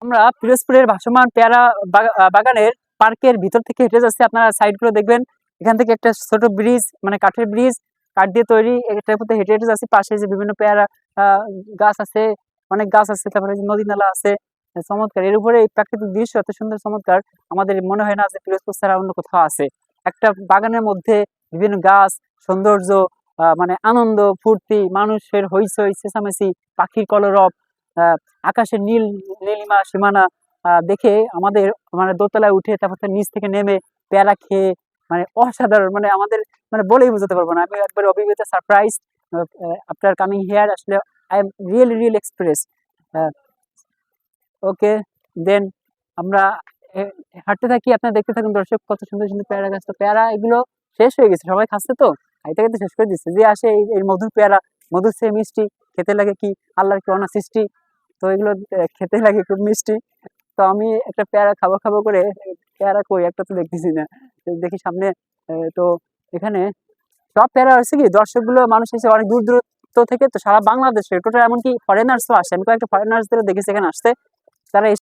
আমরা পিরোজপুরের ভাসমান পেয়ারা বাগানের পার্কের ভিতর থেকে হেঁটে যাচ্ছি। আপনারা সাইড গুলো দেখবেন, এখান থেকে একটা ছোট ব্রিজ, মানে কাঠের ব্রিজ, কাঠ দিয়ে তৈরি, এটার মধ্যে হেঁটে হেঁটে যাচ্ছি। পাশে যে বিভিন্ন পেয়ারা গাছ আছে, অনেক গাছ আছে, তারপরে নদী নালা আছে, চমৎকার। এর উপরে এই প্রাকৃতিক দৃশ্য এত সুন্দর চমৎকার, আমাদের মনে হয় না যে পিরোজপুর ছাড়া অন্য কোথাও আছে। একটা বাগানের মধ্যে বিভিন্ন গাছ, সৌন্দর্য, মানে আনন্দ ফুর্তি, মানুষের হইচই চেঁচামেচি, পাখির কলরব, আকাশের নীলিমা সীমানা দেখে আমাদের মানে দোতলায় উঠে তারপর নিচ থেকে নেমে পেয়ারা খেয়ে মানে অসাধারণ, মানে আমাদের মানে বলেই বোঝাতে পারবো না। আমি একবার অভিভূত, সারপ্রাইজ আফটার কামিং হিয়ার। আসলে আই এম রিয়েলি এক্সপ্রেস। ওকে, দেন আমরা হাঁটতে থাকি, আপনারা দেখতে থাকুন দর্শক, কত সুন্দর সুন্দর পেয়ারা গাছ। তো পেয়ারা এগুলো শেষ হয়ে গেছে, সবাই খাচ্ছে, তো খাইতে খাইতে শেষ করে দিচ্ছে। যে আসে এই মধুর পেয়ারা, মধুর চেয়ে মিষ্টি, খেতে লাগে কি আল্লাহর কি অনা সৃষ্টি। তো এগুলো খেতে লাগে খুব মিষ্টি। তো আমি একটা পেয়ারা খাবো খাবো করে, পেয়ারা কই একটা তো দেখতেছি না। তো দেখি সামনে, তো এখানে সব পেয়ারা হচ্ছে কি, দর্শকগুলো মানুষ এসে অনেক দূর দূরত্ব থেকে, তো সারা বাংলাদেশে টোটাল এমনকি ফরেনার্সও আসে। আমি কয়েকটা ফরেনার্সদেরও দেখেছি এখানে আসতে, তারা